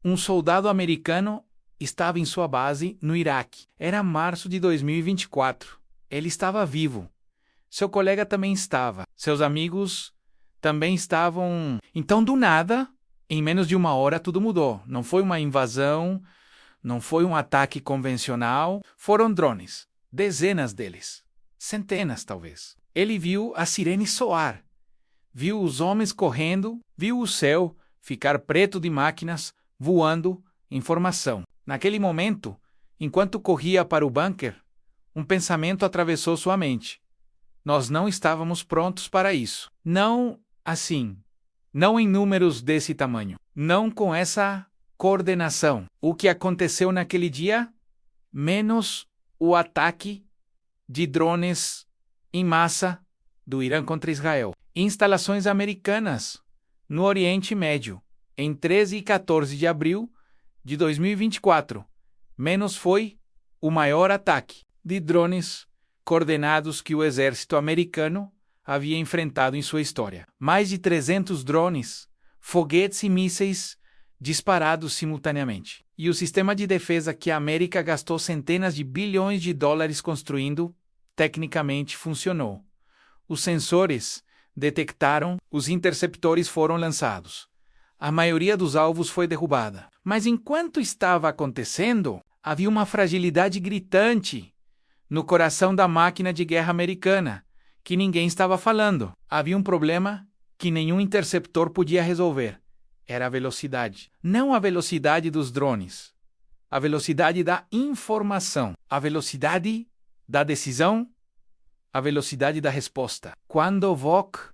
Um soldado americano estava em sua base no Iraque. Era março de 2024. Ele estava vivo. Seu colega também estava. Seus amigos também estavam. Então, do nada, em menos de uma hora, tudo mudou. Não foi uma invasão, não foi um ataque convencional. Foram drones. Dezenas deles. Centenas, talvez. Ele viu a sirene soar. Viu os homens correndo. Viu o céu ficar preto de máquinas voando em formação. Naquele momento, enquanto corria para o bunker, um pensamento atravessou sua mente. Nós não estávamos prontos para isso. Não assim. Não em números desse tamanho. Não com essa coordenação. O que aconteceu naquele dia? Menos o ataque de drones em massa do Irã contra Israel. Instalações americanas no Oriente Médio, em 13 e 14 de abril de 2024. Menos foi o maior ataque de drones coordenados que o exército americano havia enfrentado em sua história. Mais de 300 drones, foguetes e mísseis disparados simultaneamente. E o sistema de defesa que a América gastou centenas de bilhões de dólares construindo, tecnicamente funcionou. Os sensores detectaram, os interceptores foram lançados. A maioria dos alvos foi derrubada. Mas enquanto estava acontecendo, havia uma fragilidade gritante no coração da máquina de guerra americana, que ninguém estava falando. Havia um problema que nenhum interceptor podia resolver. Era a velocidade. Não a velocidade dos drones. A velocidade da informação. A velocidade da decisão. A velocidade da resposta. Quando o VOC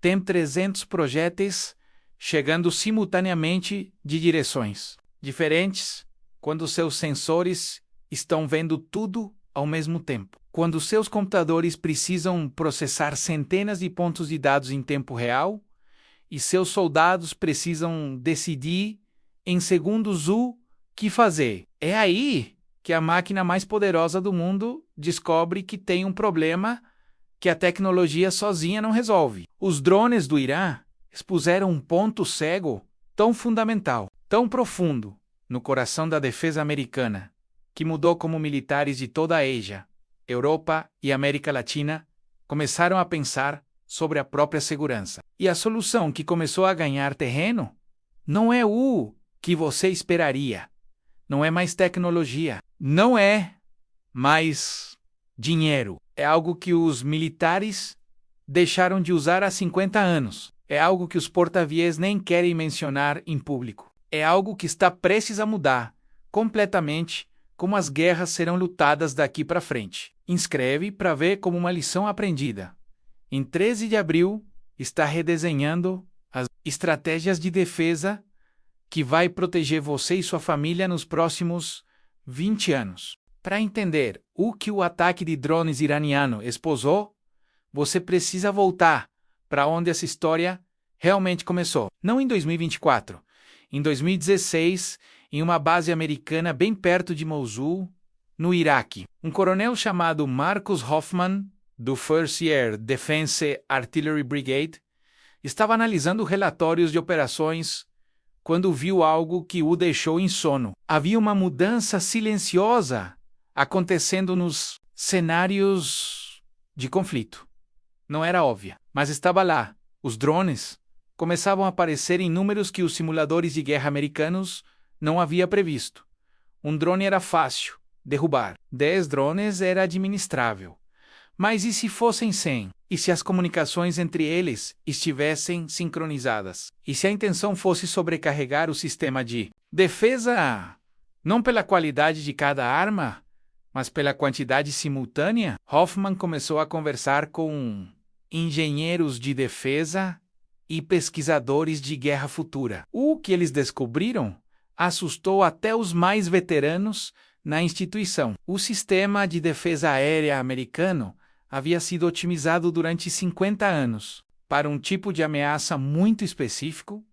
tem 300 projéteis chegando simultaneamente de direções diferentes, quando seus sensores estão vendo tudo ao mesmo tempo. Quando seus computadores precisam processar centenas de pontos de dados em tempo real e seus soldados precisam decidir em segundos o que fazer. É aí que a máquina mais poderosa do mundo descobre que tem um problema que a tecnologia sozinha não resolve. Os drones do Irã expuseram um ponto cego tão fundamental, tão profundo, no coração da defesa americana, que mudou como militares de toda a Ásia, Europa e América Latina começaram a pensar sobre a própria segurança. E a solução que começou a ganhar terreno não é o que você esperaria. Não é mais tecnologia. Não é mais dinheiro. É algo que os militares deixaram de usar há 50 anos. É algo que os porta-aviões nem querem mencionar em público. É algo que está prestes a mudar completamente como as guerras serão lutadas daqui para frente. Inscreve para ver como uma lição aprendida. Em 13 de abril, está redesenhando as estratégias de defesa que vai proteger você e sua família nos próximos 20 anos. Para entender o que o ataque de drones iraniano esposou, você precisa voltar para onde essa história realmente começou. Não em 2024, em 2016, em uma base americana bem perto de Mosul, no Iraque. Um coronel chamado Marcus Hoffman, do First Air Defense Artillery Brigade, estava analisando relatórios de operações quando viu algo que o deixou em sono. Havia uma mudança silenciosa acontecendo nos cenários de conflito. Não era óbvia, mas estava lá. Os drones começavam a aparecer em números que os simuladores de guerra americanos não haviam previsto. Um drone era fácil derrubar. 10 drones era administrável. Mas e se fossem 100? E se as comunicações entre eles estivessem sincronizadas? E se a intenção fosse sobrecarregar o sistema de defesa, não pela qualidade de cada arma, mas pela quantidade simultânea? Hoffman começou a conversar com engenheiros de defesa e pesquisadores de guerra futura. O que eles descobriram assustou até os mais veteranos na instituição. O sistema de defesa aérea americano havia sido otimizado durante 50 anos para um tipo de ameaça muito específico,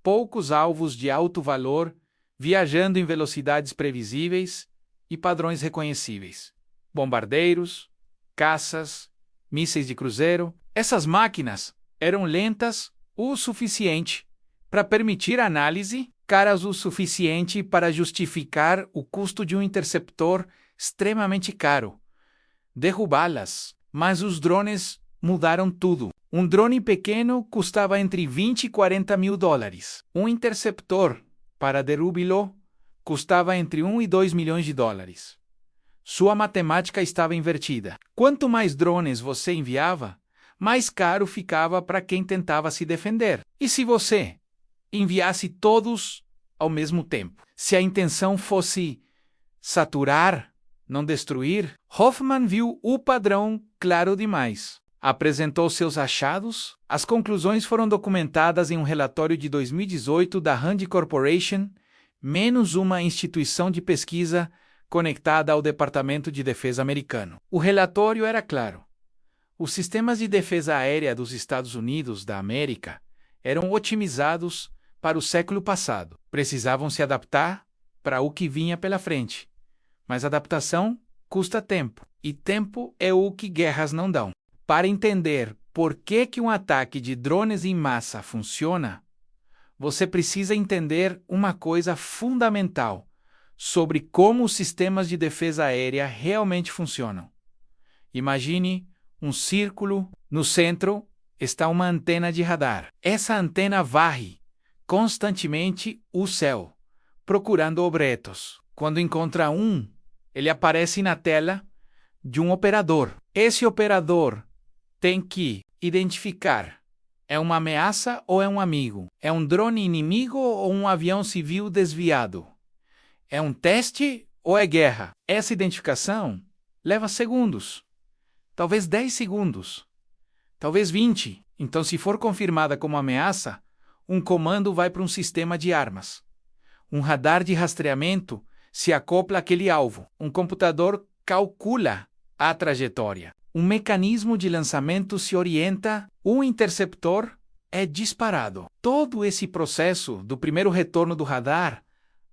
poucos alvos de alto valor, viajando em velocidades previsíveis e padrões reconhecíveis. Bombardeiros, caças, mísseis de cruzeiro. Essas máquinas eram lentas o suficiente para permitir análise, caras o suficiente para justificar o custo de um interceptor extremamente caro. Derrubá-las. Mas os drones mudaram tudo. Um drone pequeno custava entre 20 e 40 mil dólares. Um interceptor, para derrubá-lo, custava entre 1 e 2 milhões de dólares. Sua matemática estava invertida. Quanto mais drones você enviava, mais caro ficava para quem tentava se defender. E se você enviasse todos ao mesmo tempo? Se a intenção fosse saturar, não destruir, Hoffman viu o padrão claro demais. Apresentou seus achados. As conclusões foram documentadas em um relatório de 2018 da Rand Corporation, menos uma instituição de pesquisa conectada ao Departamento de Defesa americano. O relatório era claro. Os sistemas de defesa aérea dos Estados Unidos da América eram otimizados para o século passado. Precisavam se adaptar para o que vinha pela frente. Mas adaptação custa tempo, e tempo é o que guerras não dão. Para entender por que um ataque de drones em massa funciona, você precisa entender uma coisa fundamental sobre como os sistemas de defesa aérea realmente funcionam. Imagine um círculo. No centro está uma antena de radar. Essa antena varre constantemente o céu, procurando objetos. Quando encontra um, ele aparece na tela de um operador. Esse operador tem que identificar: é uma ameaça ou é um amigo? É um drone inimigo ou um avião civil desviado? É um teste ou é guerra? Essa identificação leva segundos, talvez 10 segundos, talvez 20. Então, se for confirmada como ameaça, um comando vai para um sistema de armas. Um radar de rastreamento se acopla àquele alvo. Um computador calcula a trajetória. Um mecanismo de lançamento se orienta. Um interceptor é disparado. Todo esse processo, do primeiro retorno do radar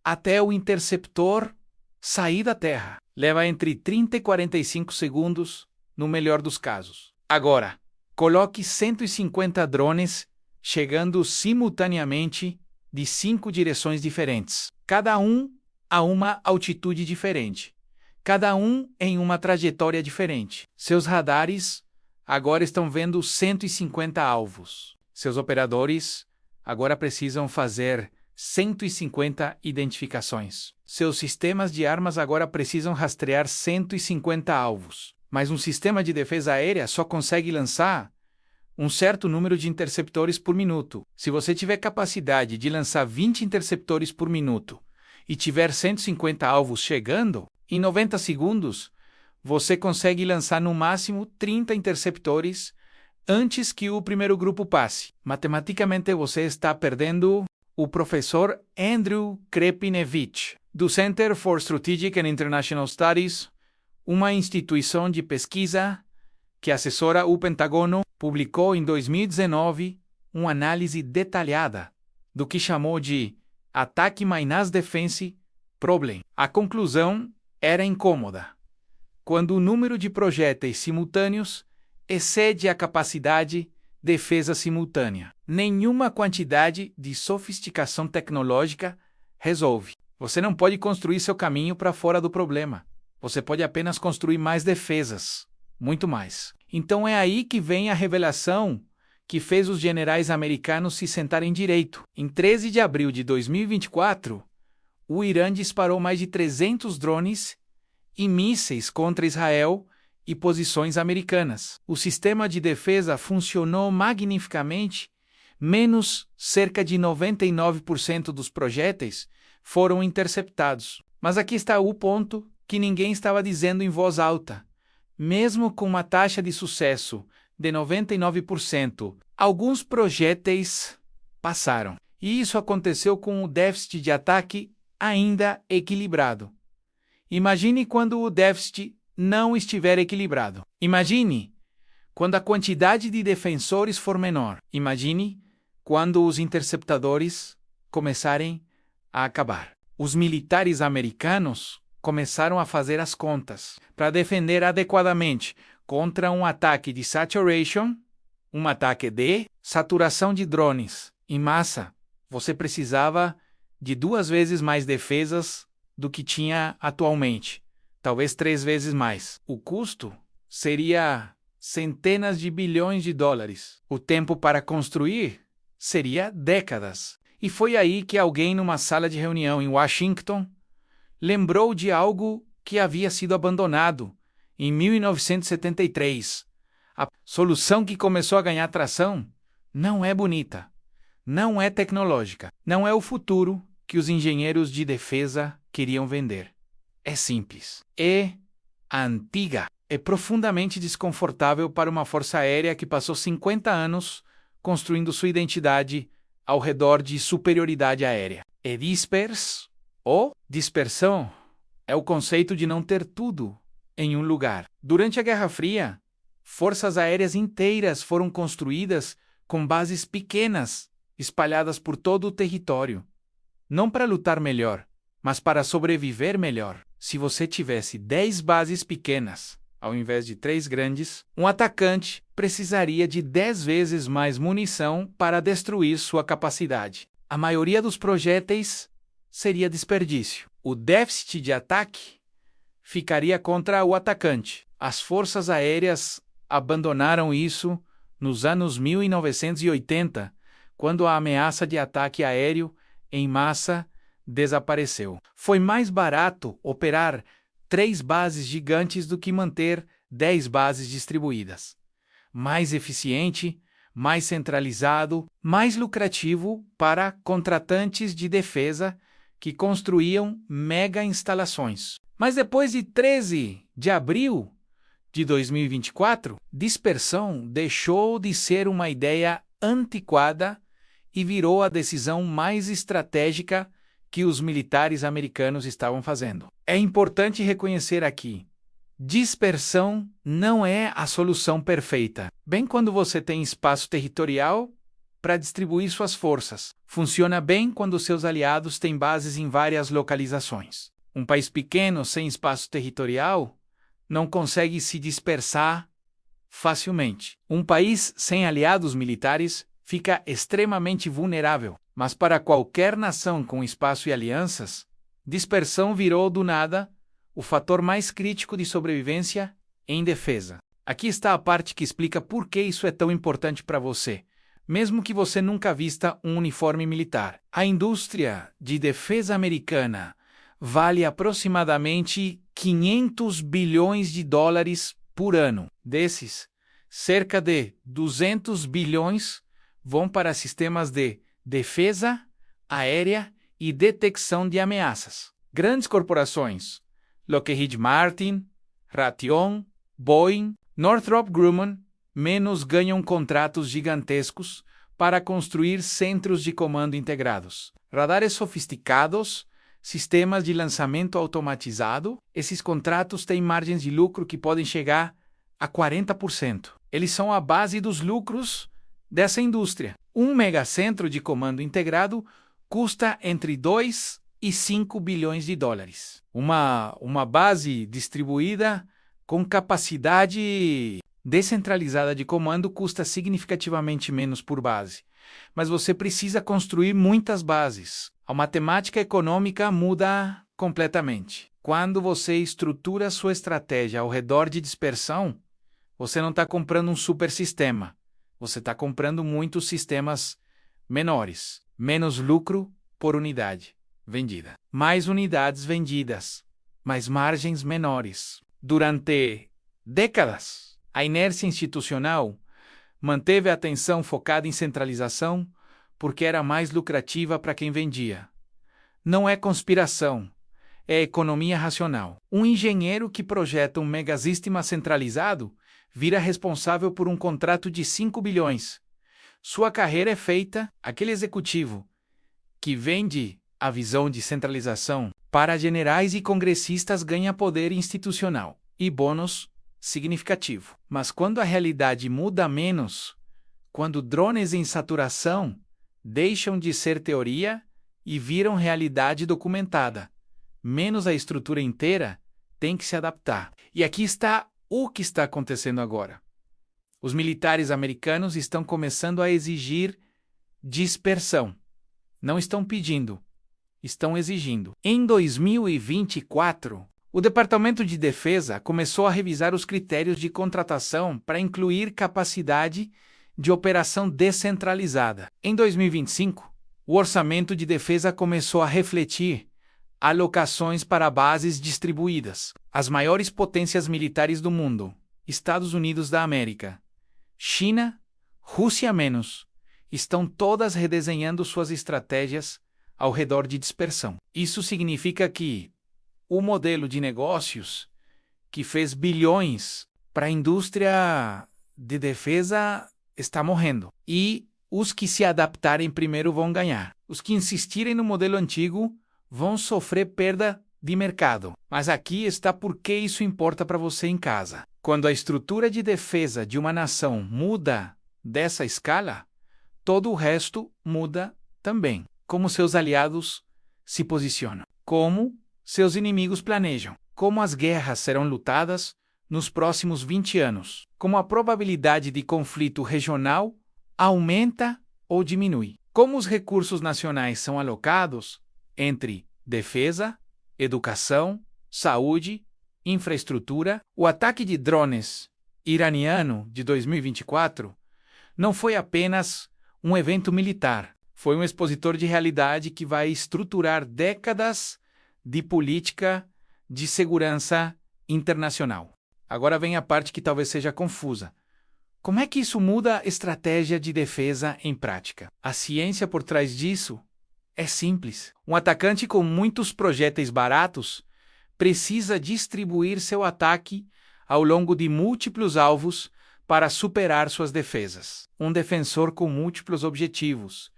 até o interceptor sair da Terra, leva entre 30 e 45 segundos, no melhor dos casos. Agora, coloque 150 drones chegando simultaneamente de 5 direções diferentes, cada um a uma altitude diferente, cada um em uma trajetória diferente. Seus radares agora estão vendo 150 alvos. Seus operadores agora precisam fazer 150 identificações. Seus sistemas de armas agora precisam rastrear 150 alvos. Mas um sistema de defesa aérea só consegue lançar um certo número de interceptores por minuto. Se você tiver capacidade de lançar 20 interceptores por minuto e tiver 150 alvos chegando, em 90 segundos, você consegue lançar no máximo 30 interceptores antes que o primeiro grupo passe. Matematicamente, você está perdendo. O professor Andrew Krepinevich, do Center for Strategic and International Studies, uma instituição de pesquisa que assessora o Pentágono, publicou em 2019 uma análise detalhada do que chamou de Attack Minus Defense Problem. A conclusão era incômoda. Quando o número de projéteis simultâneos excede a capacidade defesa simultânea, nenhuma quantidade de sofisticação tecnológica resolve. Você não pode construir seu caminho para fora do problema. Você pode apenas construir mais defesas, muito mais. Então é aí que vem a revelação que fez os generais americanos se sentarem direito. Em 13 de abril de 2024, o Irã disparou mais de 300 drones e mísseis contra Israel e posições americanas. O sistema de defesa funcionou magnificamente, menos cerca de 99% dos projéteis foram interceptados. Mas aqui está o ponto que ninguém estava dizendo em voz alta. Mesmo com uma taxa de sucesso de 99%, alguns projéteis passaram. E isso aconteceu com o déficit de ataque ainda equilibrado. Imagine quando o déficit não estiver equilibrado. Imagine quando a quantidade de defensores for menor. Imagine quando os interceptadores começarem a acabar. Os militares americanos começaram a fazer as contas para defender adequadamente contra um ataque de saturation, um ataque de saturação de drones em massa. Você precisava de 2 vezes mais defesas do que tinha atualmente, talvez 3 vezes mais. O custo seria centenas de bilhões de dólares. O tempo para construir seria décadas. E foi aí que alguém numa sala de reunião em Washington lembrou de algo que havia sido abandonado em 1973. A solução que começou a ganhar tração não é bonita, não é tecnológica, não é o futuro que os engenheiros de defesa queriam vender. É simples. É antiga. É profundamente desconfortável para uma força aérea que passou 50 anos construindo sua identidade ao redor de superioridade aérea. É disperso ou dispersão. É o conceito de não ter tudo em um lugar. Durante a Guerra Fria, forças aéreas inteiras foram construídas com bases pequenas, espalhadas por todo o território. Não para lutar melhor, mas para sobreviver melhor. Se você tivesse 10 bases pequenas, ao invés de 3 grandes, um atacante precisaria de 10 vezes mais munição para destruir sua capacidade. A maioria dos projéteis seria desperdício. O déficit de ataque ficaria contra o atacante. As forças aéreas abandonaram isso nos anos 1980, quando a ameaça de ataque aéreo em massa desapareceu. Foi mais barato operar 3 bases gigantes do que manter 10 bases distribuídas. Mais eficiente, mais centralizado, mais lucrativo para contratantes de defesa que construíam mega instalações. Mas depois de 13 de abril de 2024, dispersão deixou de ser uma ideia antiquada e virou a decisão mais estratégica que os militares americanos estavam fazendo. É importante reconhecer aqui: dispersão não é a solução perfeita. Bem quando você tem espaço territorial para distribuir suas forças. Funciona bem quando seus aliados têm bases em várias localizações. Um país pequeno sem espaço territorial não consegue se dispersar facilmente. Um país sem aliados militares fica extremamente vulnerável. Mas para qualquer nação com espaço e alianças, dispersão virou do nada o fator mais crítico de sobrevivência em defesa. Aqui está a parte que explica por que isso é tão importante para você, mesmo que você nunca vista um uniforme militar. A indústria de defesa americana vale aproximadamente 500 bilhões de dólares por ano. Desses, cerca de 200 bilhões vão para sistemas de defesa aérea e detecção de ameaças. Grandes corporações, Lockheed Martin, Raytheon, Boeing, Northrop Grumman, menos ganham contratos gigantescos para construir centros de comando integrados. Radares sofisticados, sistemas de lançamento automatizado, esses contratos têm margens de lucro que podem chegar a 40%. Eles são a base dos lucros dessa indústria. Um megacentro de comando integrado custa entre 2 e 5 bilhões de dólares. Uma base distribuída com capacidade descentralizada de comando custa significativamente menos por base. Mas você precisa construir muitas bases. A matemática econômica muda completamente. Quando você estrutura sua estratégia ao redor de dispersão, você não está comprando um super sistema. Você está comprando muitos sistemas menores. Menos lucro por unidade vendida. Mais unidades vendidas, mas margens menores. Durante décadas, a inércia institucional manteve a atenção focada em centralização porque era mais lucrativa para quem vendia. Não é conspiração, é economia racional. Um engenheiro que projeta um megasistema centralizado vira responsável por um contrato de 5 bilhões. Sua carreira é feita, aquele executivo que vende a visão de centralização para generais e congressistas ganha poder institucional e bônus significativo. Mas quando a realidade muda menos, quando drones em saturação deixam de ser teoria e viram realidade documentada, menos a estrutura inteira tem que se adaptar. E aqui está o que está acontecendo agora. Os militares americanos estão começando a exigir dispersão. Não estão pedindo, estão exigindo. Em 2024, o Departamento de Defesa começou a revisar os critérios de contratação para incluir capacidade de operação descentralizada. Em 2025, o orçamento de defesa começou a refletir alocações para bases distribuídas. As maiores potências militares do mundo, Estados Unidos da América, China, Rússia menos, estão todas redesenhando suas estratégias ao redor de dispersão. Isso significa que o modelo de negócios que fez bilhões para a indústria de defesa está morrendo. E os que se adaptarem primeiro vão ganhar. Os que insistirem no modelo antigo vão sofrer perda de mercado. Mas aqui está por que isso importa para você em casa. Quando a estrutura de defesa de uma nação muda dessa escala, todo o resto muda também. Como seus aliados se posicionam, como seus inimigos planejam, como as guerras serão lutadas nos próximos 20 anos, como a probabilidade de conflito regional aumenta ou diminui, como os recursos nacionais são alocados entre defesa, educação, saúde, infraestrutura. O ataque de drones iraniano de 2024 não foi apenas um evento militar, foi um expositor de realidade que vai estruturar décadas de política de segurança internacional. Agora vem a parte que talvez seja confusa. Como é que isso muda a estratégia de defesa em prática? A ciência por trás disso é simples. Um atacante com muitos projéteis baratos precisa distribuir seu ataque ao longo de múltiplos alvos para superar suas defesas. Um defensor com múltiplos objetivos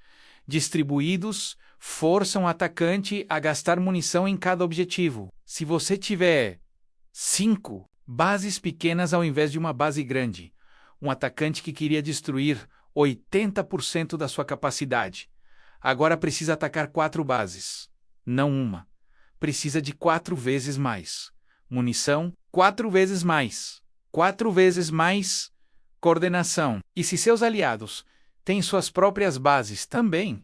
distribuídos forçam o atacante a gastar munição em cada objetivo. Se você tiver 5 bases pequenas ao invés de uma base grande, um atacante que queria destruir 80% da sua capacidade, agora precisa atacar 4 bases, não uma. Precisa de 4 vezes mais munição, 4 vezes mais, 4 vezes mais coordenação. E se seus aliados têm suas próprias bases também,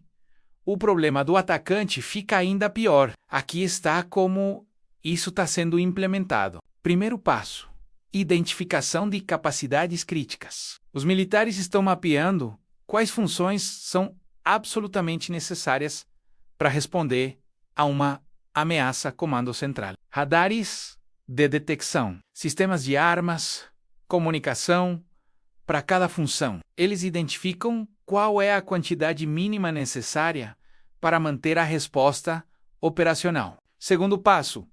o problema do atacante fica ainda pior. Aqui está como isso está sendo implementado. Primeiro passo: identificação de capacidades críticas. Os militares estão mapeando quais funções são absolutamente necessárias para responder a uma ameaça comando central. Radares de detecção, sistemas de armas, comunicação, para cada função. Eles identificam qual é a quantidade mínima necessária para manter a resposta operacional. Segundo passo: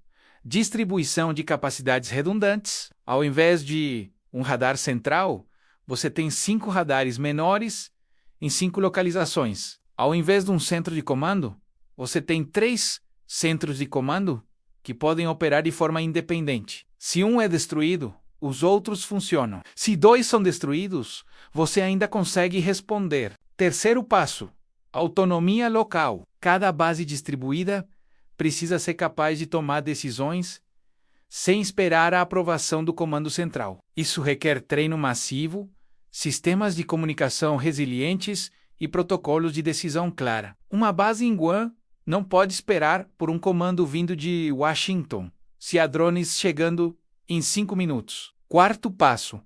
distribuição de capacidades redundantes. Ao invés de um radar central, você tem 5 radares menores em 5 localizações. Ao invés de um centro de comando, você tem 3 centros de comando que podem operar de forma independente. Se um é destruído, os outros funcionam. Se 2 são destruídos, você ainda consegue responder. Terceiro passo: autonomia local. Cada base distribuída precisa ser capaz de tomar decisões sem esperar a aprovação do comando central. Isso requer treino massivo, sistemas de comunicação resilientes e protocolos de decisão clara. Uma base em Guam não pode esperar por um comando vindo de Washington, se há drones chegando em 5 minutos. Quarto passo: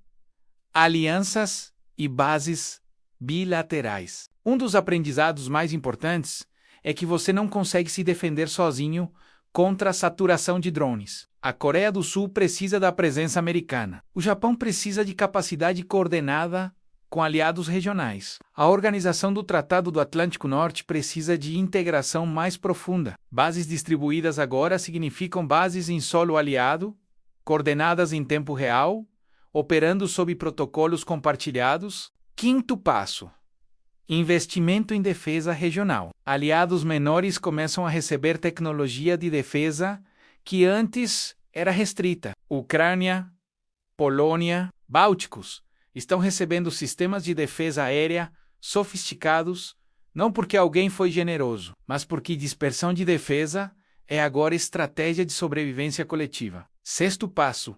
alianças e bases bilaterais. Um dos aprendizados mais importantes é que você não consegue se defender sozinho contra a saturação de drones. A Coreia do Sul precisa da presença americana. O Japão precisa de capacidade coordenada com aliados regionais. A organização do Tratado do Atlântico Norte precisa de integração mais profunda. Bases distribuídas agora significam bases em solo aliado, coordenadas em tempo real, operando sob protocolos compartilhados. Quinto passo: investimento em defesa regional. Aliados menores começam a receber tecnologia de defesa que antes era restrita. Ucrânia, Polônia, Bálticos estão recebendo sistemas de defesa aérea sofisticados, não porque alguém foi generoso, mas porque dispersão de defesa é agora estratégia de sobrevivência coletiva. Sexto passo: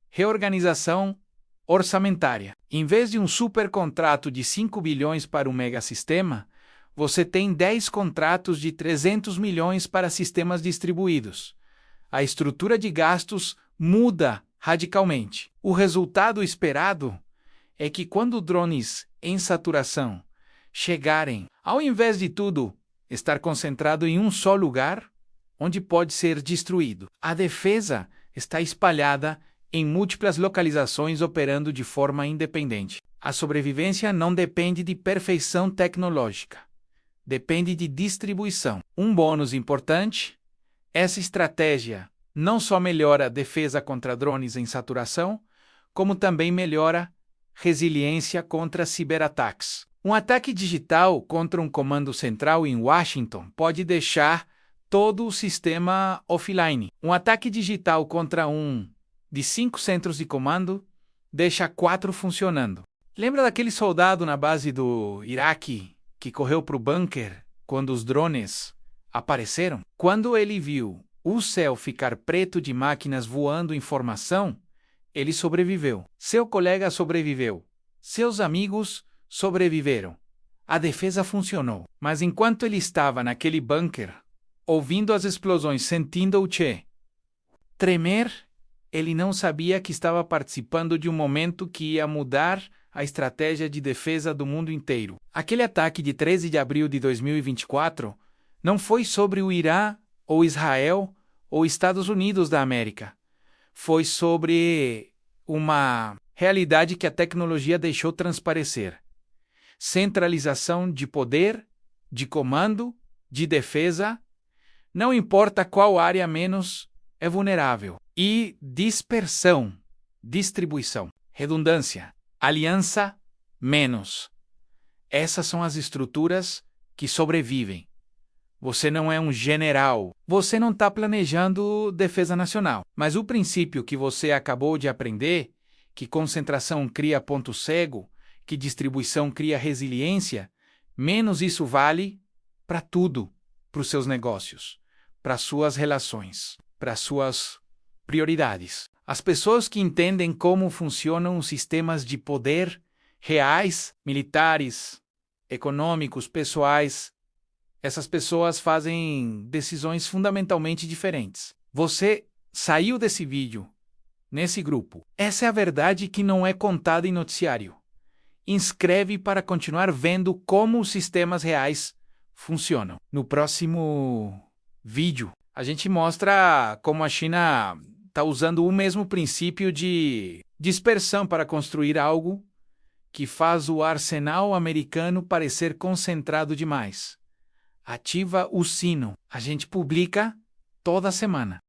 reorganização orçamentária. Em vez de um supercontrato de 5 bilhões para um megasistema, você tem 10 contratos de 300 milhões para sistemas distribuídos. A estrutura de gastos muda radicalmente. O resultado esperado é que quando drones em saturação chegarem, ao invés de tudo estar concentrado em um só lugar, onde pode ser destruído, a defesa está espalhada em múltiplas localizações operando de forma independente. A sobrevivência não depende de perfeição tecnológica, depende de distribuição. Um bônus importante: essa estratégia não só melhora a defesa contra drones em saturação, como também melhora resiliência contra ciberataques. Um ataque digital contra um comando central em Washington pode deixar todo o sistema offline. Um ataque digital contra um de 5 centros de comando deixa 4 funcionando. Lembra daquele soldado na base do Iraque que correu para o bunker quando os drones apareceram? Quando ele viu o céu ficar preto de máquinas voando em formação, ele sobreviveu. Seu colega sobreviveu. Seus amigos sobreviveram. A defesa funcionou. Mas enquanto ele estava naquele bunker, ouvindo as explosões, sentindo o tremer, ele não sabia que estava participando de um momento que ia mudar a estratégia de defesa do mundo inteiro. Aquele ataque de 13 de abril de 2024 não foi sobre o Irã, ou Israel, ou Estados Unidos da América. Foi sobre uma realidade que a tecnologia deixou transparecer. Centralização de poder, de comando, de defesa, não importa qual área menos é vulnerável. E dispersão, distribuição, redundância, aliança, menos. Essas são as estruturas que sobrevivem. Você não é um general, você não está planejando defesa nacional. Mas o princípio que você acabou de aprender, que concentração cria ponto cego, que distribuição cria resiliência, menos isso vale para tudo, para os seus negócios, para suas relações, para suas prioridades. As pessoas que entendem como funcionam os sistemas de poder reais, militares, econômicos, pessoais, essas pessoas fazem decisões fundamentalmente diferentes. Você saiu desse vídeo, nesse grupo. Essa é a verdade que não é contada em noticiário. Inscreve para continuar vendo como os sistemas reais funcionam. No próximo vídeo, a gente mostra como a China está usando o mesmo princípio de dispersão para construir algo que faz o arsenal americano parecer concentrado demais. Ativa o sino. A gente publica toda semana.